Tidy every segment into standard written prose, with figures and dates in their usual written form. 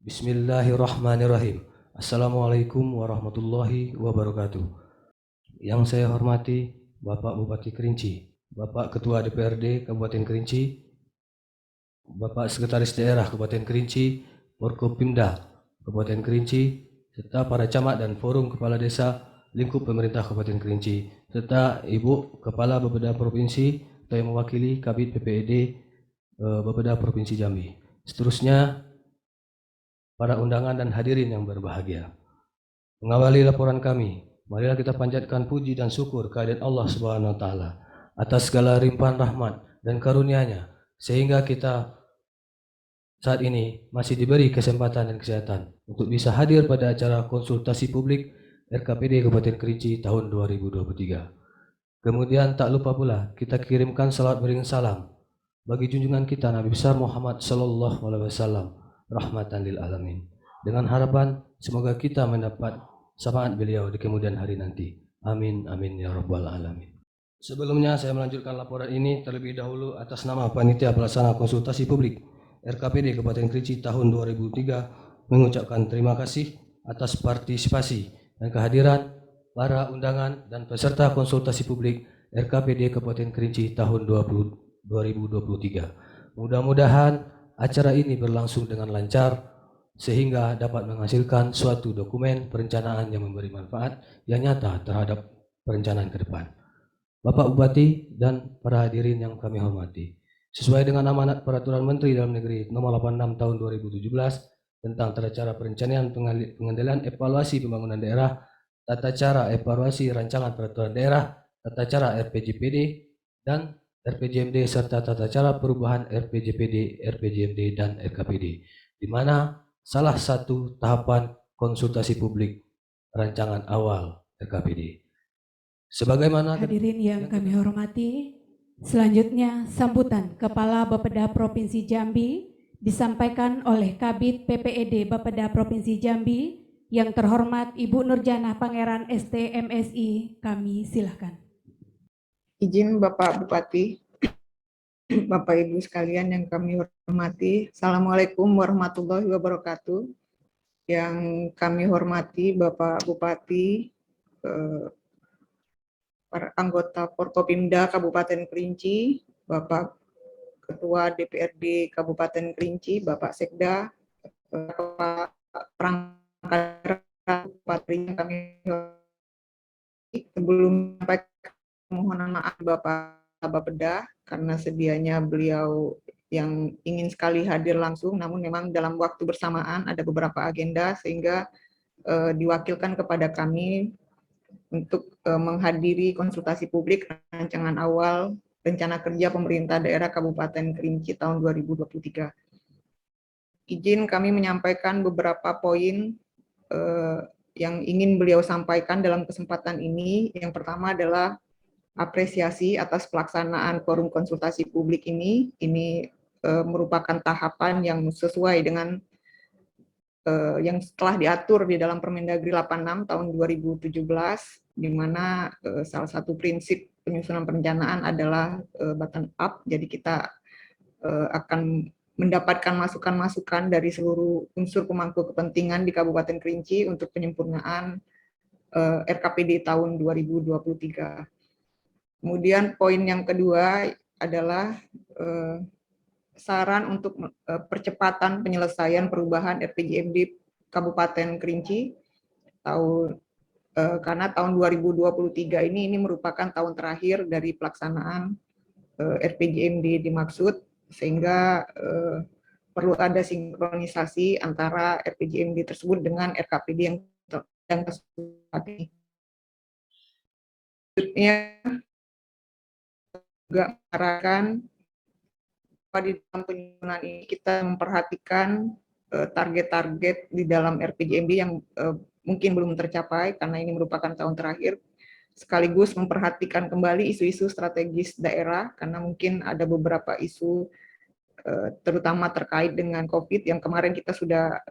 Bismillahirrahmanirrahim. Assalamualaikum warahmatullahi wabarakatuh. Yang saya hormati Bapak Bupati Kerinci, Bapak Ketua DPRD Kabupaten Kerinci, Bapak Sekretaris Daerah Kabupaten Kerinci, Forkopimda Kabupaten Kerinci, serta para camat dan forum kepala desa lingkup pemerintah Kabupaten Kerinci, serta Ibu Kepala Bapeda Provinsi atau yang mewakili Kabid PPED Bapeda Provinsi Jambi. Seterusnya, para undangan dan hadirin yang berbahagia. Mengawali laporan kami, marilah kita panjatkan puji dan syukur kehadirat Allah Subhanahu wa taala atas segala limpahan rahmat dan karunia-Nya sehingga kita saat ini masih diberi kesempatan dan kesehatan untuk bisa hadir pada acara konsultasi publik RKPD Kabupaten Kerinci tahun 2023. Kemudian tak lupa pula kita kirimkan salawat beriring salam bagi junjungan kita Nabi besar Muhammad sallallahu alaihi wasallam, rahmatan lil alamin. Dengan harapan semoga kita mendapat syafaat beliau di kemudian hari nanti. Amin amin ya rabbal alamin. Sebelumnya saya melanjutkan laporan ini terlebih dahulu atas nama Panitia Pelaksana Konsultasi Publik RKPD Kabupaten Kerinci tahun 2003 mengucapkan terima kasih atas partisipasi dan kehadiran para undangan dan peserta konsultasi publik RKPD Kabupaten Kerinci tahun 2023. Mudah-mudahan acara ini berlangsung dengan lancar sehingga dapat menghasilkan suatu dokumen perencanaan yang memberi manfaat yang nyata terhadap perencanaan ke depan. Bapak Bupati dan para hadirin yang kami hormati, sesuai dengan amanat Peraturan Menteri Dalam Negeri Nomor 86 Tahun 2017 tentang tata cara perencanaan pengendalian evaluasi pembangunan daerah, tata cara evaluasi rancangan peraturan daerah, tata cara RPJPD dan RPJMD serta tata cara perubahan RPJPD, RPJMD dan RKPD, di mana salah satu tahapan konsultasi publik rancangan awal RKPD. Sebagaimana hadirin yang kami hormati, selanjutnya sambutan Kepala Bapeda Provinsi Jambi disampaikan oleh Kabid PPED Bapeda Provinsi Jambi yang terhormat Ibu Nurjana Pangeran ST MSI. Kami silakan. Izin Bapak Bupati, Bapak Ibu sekalian yang kami hormati, Assalamualaikum warahmatullahi wabarakatuh. Yang kami hormati Bapak Bupati, para anggota Forkopimda Kabupaten Kerinci, Bapak Ketua DPRD Kabupaten Kerinci, Bapak Sekda, Bapak Perangkat Bupati yang kami hormati. Sebelum menyampaikan permohonan maaf Bapak Bapeda karena sedianya beliau yang ingin sekali hadir langsung, namun memang dalam waktu bersamaan ada beberapa agenda sehingga diwakilkan kepada kami untuk menghadiri konsultasi publik rancangan awal rencana kerja pemerintah daerah Kabupaten Kerinci tahun 2023. Izin kami menyampaikan beberapa poin yang ingin beliau sampaikan dalam kesempatan ini. Yang pertama adalah apresiasi atas pelaksanaan forum konsultasi publik ini. Ini merupakan tahapan yang sesuai dengan yang telah diatur di dalam Permendagri 86 tahun 2017, di mana salah satu prinsip penyusunan perencanaan adalah bottom up. Jadi kita akan mendapatkan masukan-masukan dari seluruh unsur pemangku kepentingan di Kabupaten Kerinci untuk penyempurnaan RKPD tahun 2023. Kemudian poin yang kedua adalah saran untuk percepatan penyelesaian perubahan RPJMD Kabupaten Kerinci karena tahun 2023 ini merupakan tahun terakhir dari pelaksanaan RPJMD dimaksud, sehingga perlu ada sinkronisasi antara RPJMD tersebut dengan RKPD yang tersebut. Selanjutnya juga mengarahkan di dalam penyusunan ini kita memperhatikan target-target di dalam RPJMD yang mungkin belum tercapai karena ini merupakan tahun terakhir, sekaligus memperhatikan kembali isu-isu strategis daerah karena mungkin ada beberapa isu terutama terkait dengan COVID yang kemarin kita sudah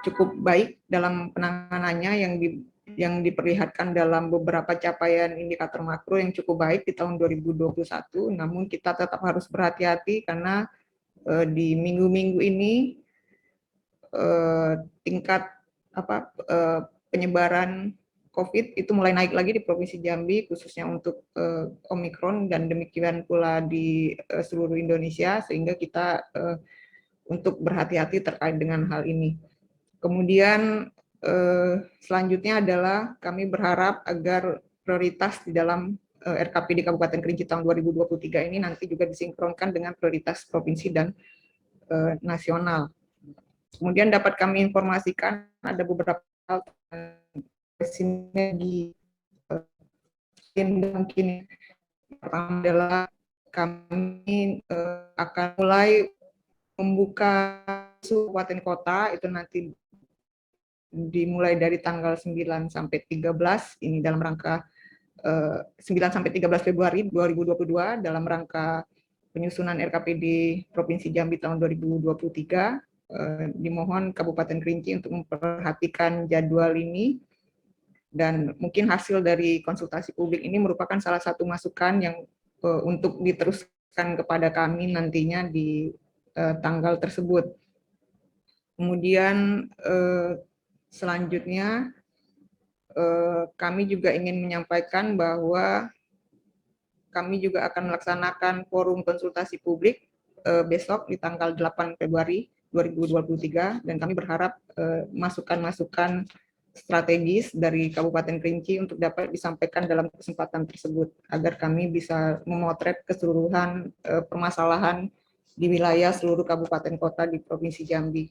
cukup baik dalam penanganannya yang diperlihatkan dalam beberapa capaian indikator makro yang cukup baik di tahun 2021, namun kita tetap harus berhati-hati karena di minggu-minggu ini tingkat penyebaran COVID itu mulai naik lagi di Provinsi Jambi, khususnya untuk Omikron, dan demikian pula di seluruh Indonesia, sehingga kita untuk berhati-hati terkait dengan hal ini. Kemudian selanjutnya adalah kami berharap agar prioritas di dalam RKPD Kabupaten Kerinci tahun 2023 ini nanti juga disinkronkan dengan prioritas provinsi dan nasional. Kemudian dapat kami informasikan ada beberapa hal sinergi mungkin. Pertama adalah kami akan mulai membuka kabupaten kota itu nanti dimulai dari tanggal 9 sampai 13 ini dalam rangka 9 sampai 13 Februari 2022 dalam rangka penyusunan RKPD Provinsi Jambi tahun 2023. Dimohon Kabupaten Kerinci untuk memperhatikan jadwal ini, dan mungkin hasil dari konsultasi publik ini merupakan salah satu masukan yang untuk diteruskan kepada kami nantinya di tanggal tersebut. Kemudian selanjutnya kami juga ingin menyampaikan bahwa kami juga akan melaksanakan forum konsultasi publik besok di tanggal 8 Februari 2023, dan kami berharap masukan-masukan strategis dari Kabupaten Kerinci untuk dapat disampaikan dalam kesempatan tersebut, agar kami bisa memotret keseluruhan permasalahan di wilayah seluruh kabupaten kota di Provinsi Jambi.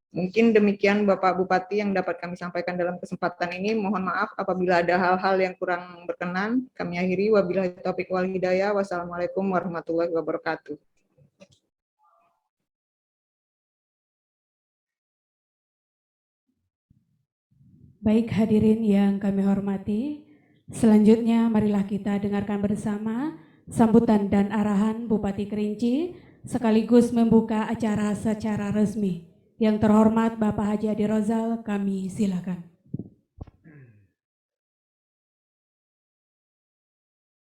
Mungkin demikian Bapak Bupati yang dapat kami sampaikan dalam kesempatan ini. Mohon maaf apabila ada hal-hal yang kurang berkenan. Kami akhiri, wabillahi taufiq wal hidayah. Wassalamualaikum warahmatullahi wabarakatuh. Baik hadirin yang kami hormati, selanjutnya marilah kita dengarkan bersama sambutan dan arahan Bupati Kerinci sekaligus membuka acara secara resmi. Yang terhormat Bapak Haji Adi Rozal, kami silakan.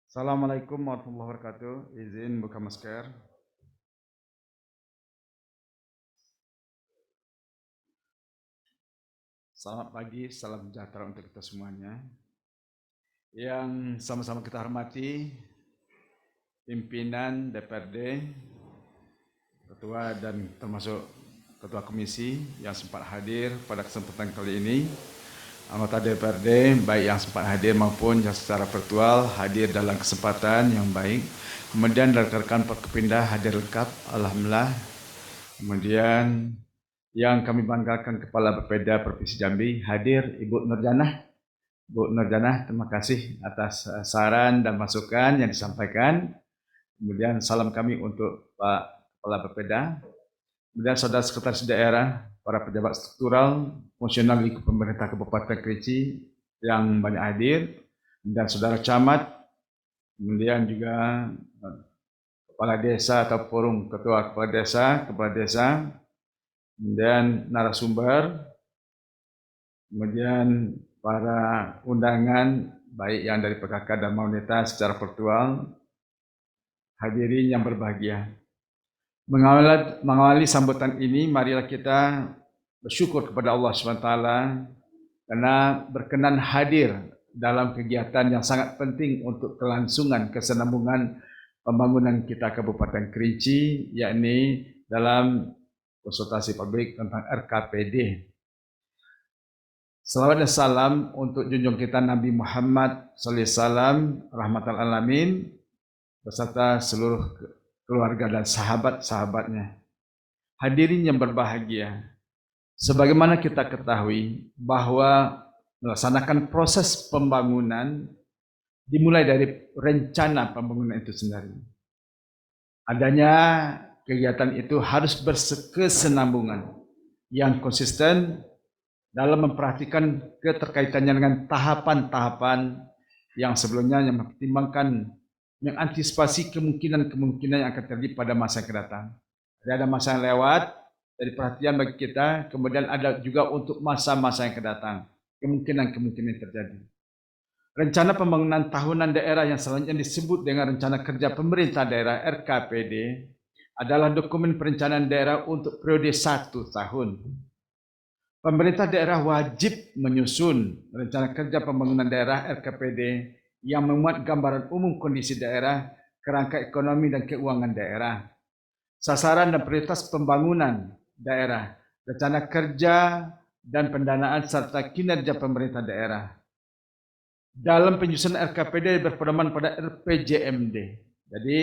Assalamualaikum warahmatullahi wabarakatuh. Izin buka masker. Selamat pagi, salam sejahtera untuk kita semuanya. Yang sama-sama kita hormati, pimpinan DPRD, ketua dan termasuk ketua komisi yang sempat hadir pada kesempatan kali ini, anggota DPRD baik yang sempat hadir maupun yang secara virtual hadir dalam kesempatan yang baik. Kemudian rekan-rekan Porkopimda hadir lengkap, alhamdulillah. Kemudian yang kami banggakan Kepala Bapeda Provinsi Jambi hadir Ibu Nurjanah. Bu Nurjanah, terima kasih atas saran dan masukan yang disampaikan. Kemudian salam kami untuk Pak Kepala Bapeda. Kemudian saudara sekretaris daerah, para pejabat struktural, fungsional di pemerintah Kabupaten Kerinci yang banyak hadir, dan saudara camat, kemudian juga kepala desa atau forum ketua kepala desa, kemudian narasumber, kemudian para undangan baik yang dari PKK dan Mauneta secara virtual, hadirin yang berbahagia. Mengawali sambutan ini, marilah kita bersyukur kepada Allah SWT karena berkenan hadir dalam kegiatan yang sangat penting untuk kelangsungan kesinambungan pembangunan kita Kabupaten Kerinci, yakni dalam konsultasi publik tentang RKPD. Salawat dan salam untuk junjung kita Nabi Muhammad SAW, rahmatan alamin, beserta seluruh keluarga dan sahabat-sahabatnya. Hadirin yang berbahagia, sebagaimana kita ketahui bahwa melaksanakan proses pembangunan dimulai dari rencana pembangunan itu sendiri. Adanya kegiatan itu harus berkesinambungan yang konsisten dalam memperhatikan keterkaitannya dengan tahapan-tahapan yang sebelumnya yang mempertimbangkan mengantisipasi kemungkinan-kemungkinan yang akan terjadi pada masa yang datang. Ada masa yang lewat, jadi perhatian bagi kita, kemudian ada juga untuk masa-masa yang akan datang, kemungkinan-kemungkinan yang terjadi. Rencana pembangunan tahunan daerah yang selanjutnya disebut dengan rencana kerja pemerintah daerah RKPD adalah dokumen perencanaan daerah untuk periode 1 tahun. Pemerintah daerah wajib menyusun rencana kerja pembangunan daerah RKPD yang memuat gambaran umum kondisi daerah, kerangka ekonomi dan keuangan daerah, sasaran dan prioritas pembangunan daerah, rencana kerja dan pendanaan serta kinerja pemerintah daerah. Dalam penyusunan RKPD berpedoman pada RPJMD. Jadi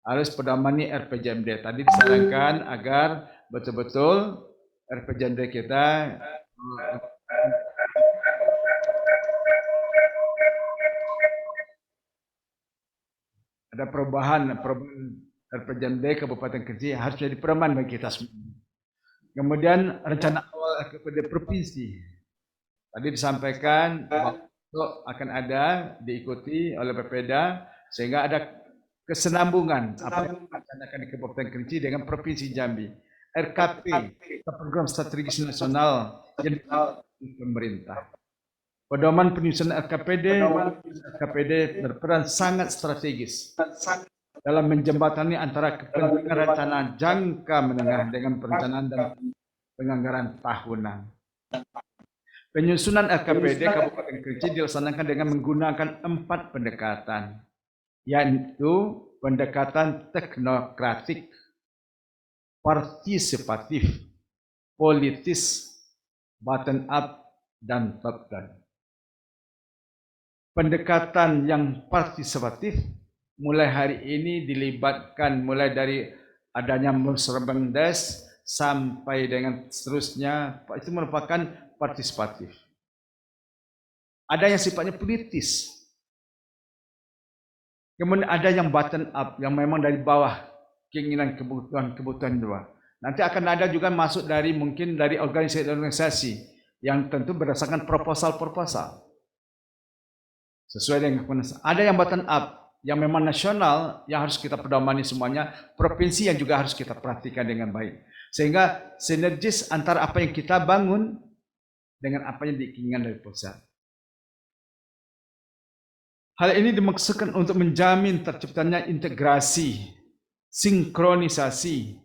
harus pedamani RPJMD. Tadi disarankan agar betul-betul RPJMD kita ada perubahan RPJMD Kabupaten Kerinci harus jadi pedoman bagi kita semua. Kemudian rencana awal RKPD provinsi. Tadi disampaikan bahwa akan ada diikuti oleh Bapeda sehingga ada kesenambungan apa yang dilaksanakan di Kabupaten Kerinci dengan Provinsi Jambi. RKP, Program Strategis Nasional yang dilakukan pemerintah. Pedoman penyusunan RKPD berperan sangat strategis dalam menjembatani antara kepentingan rencana jangka menengah dengan perencanaan dan penganggaran tahunan. Penyusunan RKPD Kabupaten Kerinci dilaksanakan dengan menggunakan 4 pendekatan, yaitu pendekatan teknokratik, partisipatif, politis, bottom up, dan top down. Pendekatan yang partisipatif mulai hari ini dilibatkan mulai dari adanya Musrembang Des sampai dengan seterusnya, itu merupakan partisipatif. Ada yang sifatnya politis. Kemudian ada yang bottom up, yang memang dari bawah, keinginan kebutuhan dua. Nanti akan ada juga masuk dari mungkin dari organisasi yang tentu berdasarkan proposal. Sesuai dengan ada yang bottom up, yang memang nasional, yang harus kita pedomani semuanya, provinsi yang juga harus kita perhatikan dengan baik. Sehingga sinergis antara apa yang kita bangun dengan apa yang diinginkan dari pusat. Hal ini dimaksudkan untuk menjamin terciptanya integrasi, sinkronisasi,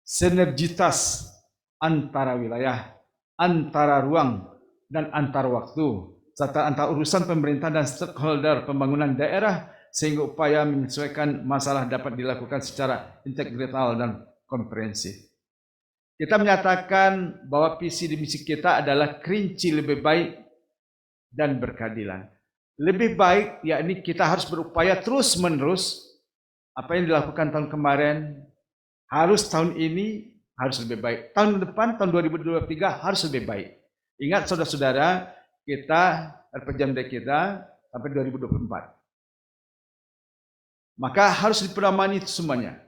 sinergitas antara wilayah, antara ruang, dan antar waktu, serta antar urusan pemerintah dan stakeholder pembangunan daerah, sehingga upaya menyesuaikan masalah dapat dilakukan secara integral dan komprehensif. Kita menyatakan bahwa visi dan misi kita adalah Kerinci lebih baik dan berkeadilan. Lebih baik, yakni kita harus berupaya terus-menerus apa yang dilakukan tahun kemarin, harus tahun ini harus lebih baik. Tahun depan, tahun 2023 harus lebih baik. Ingat saudara-saudara, kita RPJMD kita sampai 2024. Maka harus dipedomani itu semuanya.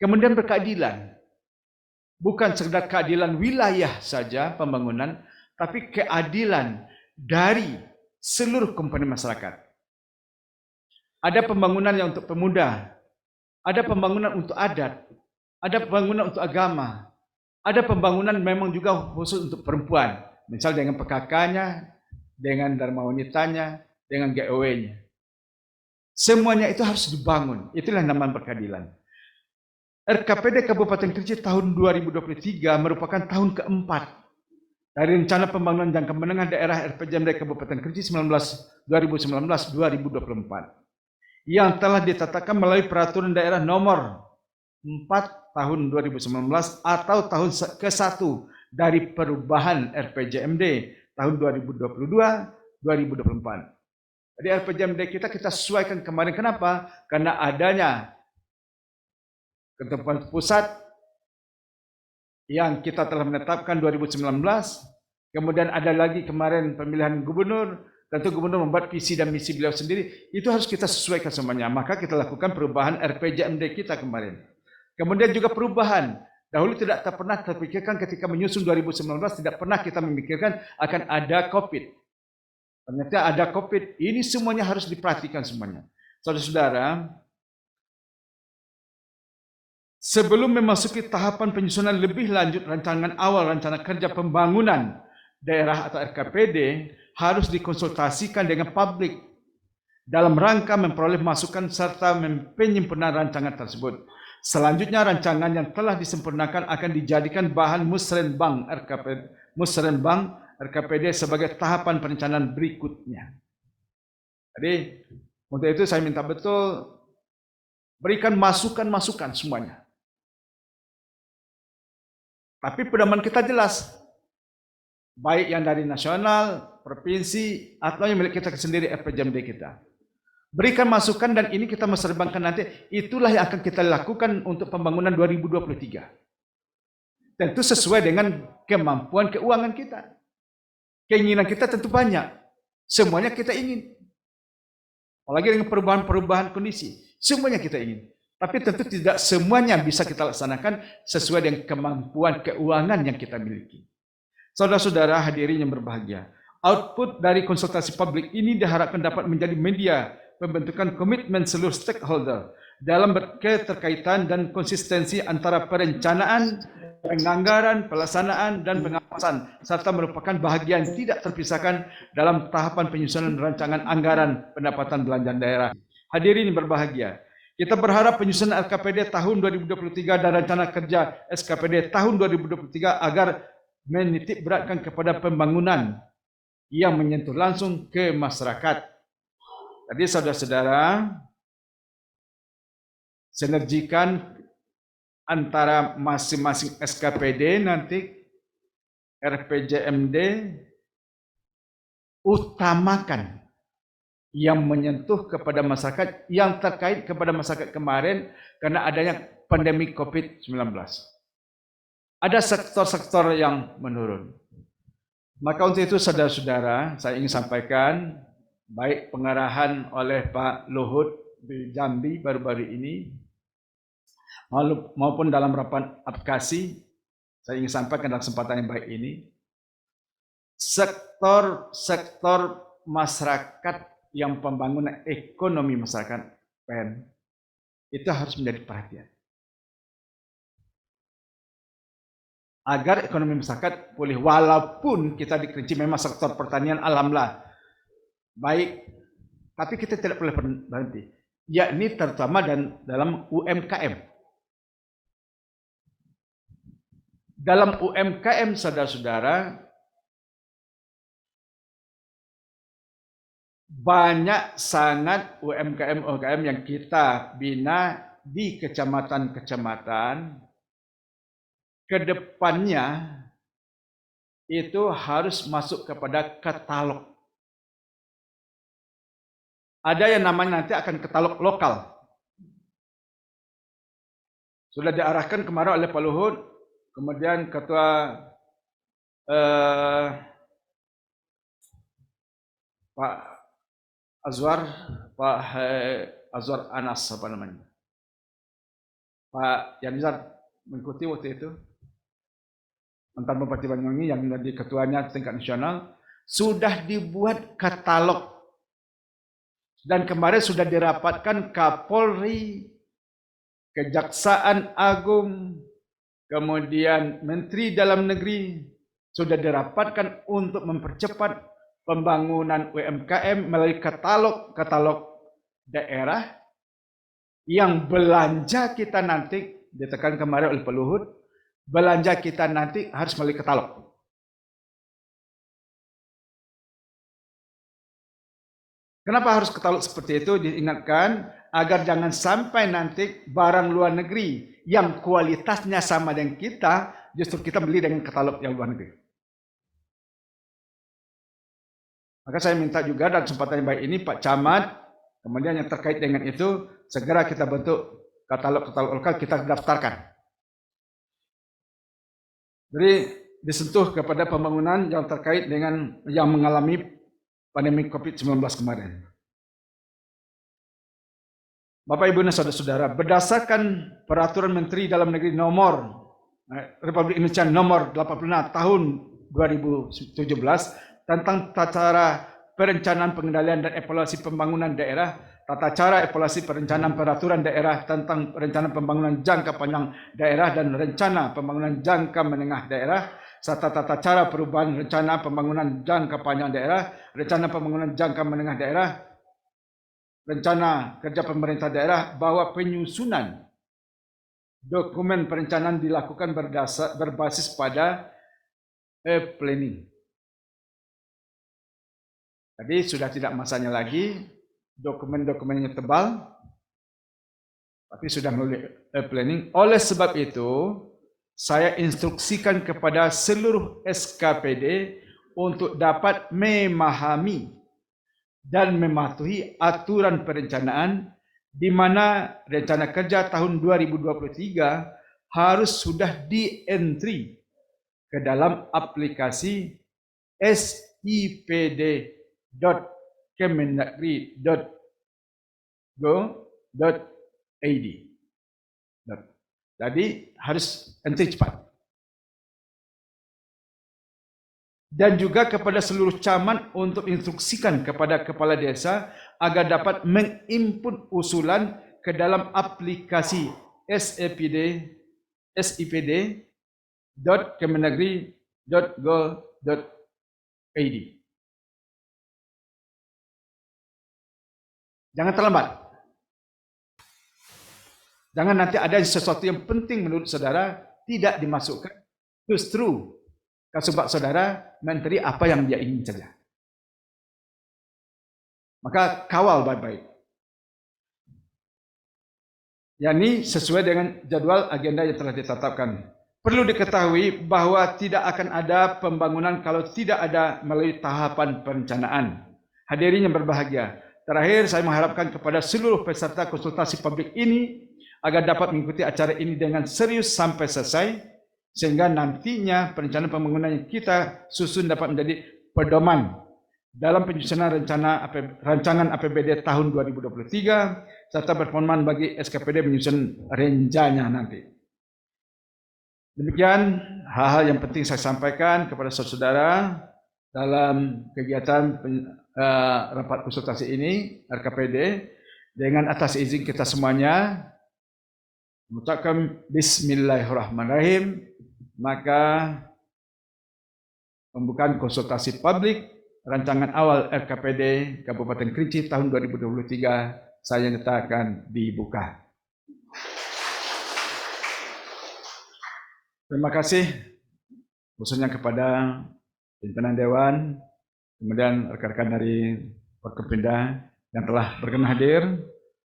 Kemudian berkeadilan. Bukan sekedar keadilan wilayah saja pembangunan, tapi keadilan dari seluruh komponen masyarakat. Ada pembangunan yang untuk pemuda, ada pembangunan untuk adat, ada pembangunan untuk agama, ada pembangunan memang juga khusus untuk perempuan, misal dengan PKK-nya, dengan Dharma Wanitanya, dengan GOW-nya. Semuanya itu harus dibangun, itulah namanya berkeadilan. RKPD Kabupaten Kerinci tahun 2023 merupakan tahun keempat dari rencana pembangunan jangka menengah daerah RPJMD Kabupaten Kerinci 2019-2024 yang telah ditetapkan melalui peraturan daerah nomor 4 tahun 2019 atau tahun ke-1 dari perubahan RPJMD tahun 2022-2024. Jadi RPJMD kita sesuaikan kemarin. Kenapa? Karena adanya ketentuan pusat yang kita telah menetapkan 2019, kemudian ada lagi kemarin pemilihan gubernur, tentu gubernur membuat visi dan misi beliau sendiri, itu harus kita sesuaikan semuanya. Maka kita lakukan perubahan RPJMD kita kemarin. Kemudian juga perubahan, dahulu tidak pernah terpikirkan ketika menyusun 2019, tidak pernah kita memikirkan akan ada COVID. Ternyata ada COVID, ini semuanya harus diperhatikan semuanya. Saudara-saudara, sebelum memasuki tahapan penyusunan lebih lanjut rancangan awal rencana kerja pembangunan daerah atau RKPD harus dikonsultasikan dengan publik dalam rangka memperoleh masukan serta penyempurnaan rancangan tersebut. Selanjutnya, rancangan yang telah disempurnakan akan dijadikan bahan musrenbang RKPD sebagai tahapan perencanaan berikutnya. Jadi, untuk itu saya minta betul berikan masukan-masukan semuanya. Tapi pedoman kita jelas, baik yang dari nasional, provinsi, atau yang milik kita sendiri RPJMD kita. Berikan masukan dan ini kita menerbangkan nanti, itulah yang akan kita lakukan untuk pembangunan 2023. Tentu sesuai dengan kemampuan keuangan kita. Keinginan kita tentu banyak, semuanya kita ingin. Apalagi dengan perubahan-perubahan kondisi, semuanya kita ingin. Tapi tentu tidak semuanya bisa kita laksanakan sesuai dengan kemampuan keuangan yang kita miliki. Saudara-saudara hadirin yang berbahagia, output dari konsultasi publik ini diharapkan dapat menjadi media pembentukan komitmen seluruh stakeholder dalam keterkaitan dan konsistensi antara perencanaan, penganggaran, pelaksanaan, dan pengawasan, serta merupakan bahagian tidak terpisahkan dalam tahapan penyusunan rancangan anggaran pendapatan belanja daerah. Hadirin yang berbahagia, kita berharap penyusunan RKPD tahun 2023 dan rencana kerja SKPD tahun 2023 agar menitik beratkan kepada pembangunan yang menyentuh langsung ke masyarakat. Tadi saudara-saudara, sinergikan antara masing-masing SKPD nanti RPJMD, utamakan yang menyentuh kepada masyarakat, yang terkait kepada masyarakat kemarin karena adanya pandemi COVID-19. Ada sektor-sektor yang menurun. Maka untuk itu saudara-saudara, saya ingin sampaikan baik pengarahan oleh Pak Luhut di Jambi baru-baru ini maupun dalam rapat advokasi, saya ingin sampaikan dalam kesempatan yang baik ini, sektor-sektor masyarakat yang pembangunan ekonomi masyarakat PEN itu harus menjadi perhatian. Agar ekonomi masyarakat pulih, walaupun kita di Kerinci memang sektor pertanian alhamdulillah baik, tapi kita tidak boleh berhenti, yakni terutama dalam UMKM. Dalam UMKM, saudara-saudara, banyak sangat UMKM yang kita bina di kecamatan-kecamatan. Kedepannya itu harus masuk kepada katalog. Ada yang namanya nanti akan katalog lokal. Sudah diarahkan kemarin oleh Pak Luhut, kemudian Ketua Pak Azwar Anas apa namanya, Pak Yanizar mengikuti waktu itu, mantan Bupati Banyuwangi yang menjadi ketuanya tingkat nasional, sudah dibuat katalog. Dan kemarin sudah dirapatkan Kapolri, Kejaksaan Agung, kemudian Menteri Dalam Negeri, sudah dirapatkan untuk mempercepat pembangunan UMKM melalui katalog daerah yang belanja kita nanti, ditekan kemarin oleh Pak Luhut, belanja kita nanti harus melalui katalog. Kenapa harus katalog seperti itu? Diingatkan agar jangan sampai nanti barang luar negeri yang kualitasnya sama dengan kita, justru kita beli dengan katalog yang luar negeri. Maka saya minta juga dalam kesempatan yang baik ini Pak Camat, kemudian yang terkait dengan itu, segera kita bentuk katalog-katalog lokal, kita daftarkan. Jadi disentuh kepada pembangunan yang terkait dengan yang mengalami pandemi COVID-19 kemarin. Bapak Ibu dan saudara-saudara, berdasarkan Peraturan Menteri Dalam Negeri Nomor Republik Indonesia Nomor 86 Tahun 2017 tentang tata cara perencanaan pengendalian dan evaluasi pembangunan daerah, tata cara evaluasi perencanaan peraturan daerah tentang rencana pembangunan jangka panjang daerah dan rencana pembangunan jangka menengah daerah, serta tata cara perubahan rencana pembangunan jangka panjang daerah, rencana pembangunan jangka menengah daerah, rencana kerja pemerintah daerah bahwa penyusunan dokumen perencanaan dilakukan berbasis pada planning. Jadi sudah tidak masanya lagi dokumen-dokumennya tebal, tapi sudah melalui planning. Oleh sebab itu, saya instruksikan kepada seluruh SKPD untuk dapat memahami dan mematuhi aturan perencanaan di mana rencana kerja tahun 2023 harus sudah di-entry ke dalam aplikasi sipd.kemendagri.go.id. Jadi harus entry cepat. Dan juga kepada seluruh camat untuk instruksikan kepada kepala desa agar dapat menginput usulan ke dalam aplikasi sipd.kemendagri.go.id. Jangan terlambat. Jangan nanti ada sesuatu yang penting menurut saudara tidak dimasukkan. Justru kasubag saudara menteri apa yang dia ingin saja. Maka kawal baik-baik. yakni sesuai dengan jadwal agenda yang telah ditetapkan. Perlu diketahui bahwa tidak akan ada pembangunan kalau tidak ada melalui tahapan perencanaan. Hadirin yang berbahagia, terakhir saya mengharapkan kepada seluruh peserta konsultasi publik ini agar dapat mengikuti acara ini dengan serius sampai selesai, sehingga nantinya perencanaan pembangunan yang kita susun dapat menjadi pedoman dalam penyusunan rancangan APBD tahun 2023 serta berpedoman bagi SKPD menyusun renjanya nanti. Demikian hal-hal yang penting saya sampaikan kepada saudara dalam kegiatan rapat konsultasi ini RKPD. Dengan atas izin kita semuanya mengucapkan Bismillahirrahmanirrahim, maka pembukaan konsultasi publik rancangan awal RKPD Kabupaten Kerinci tahun 2023 saya nyatakan dibuka. Terima kasih khususnya kepada pimpinan Dewan, kemudian rekan-rekan dari Forkopimda yang telah berkenan hadir.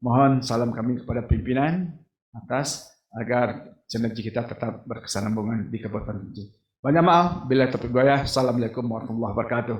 Mohon salam kami kepada pimpinan atas agar sinergi kita tetap berkesinambungan di Kabupaten Kerinci. Banyak maaf, bila taufiq wal hidayah. Assalamualaikum warahmatullahi wabarakatuh.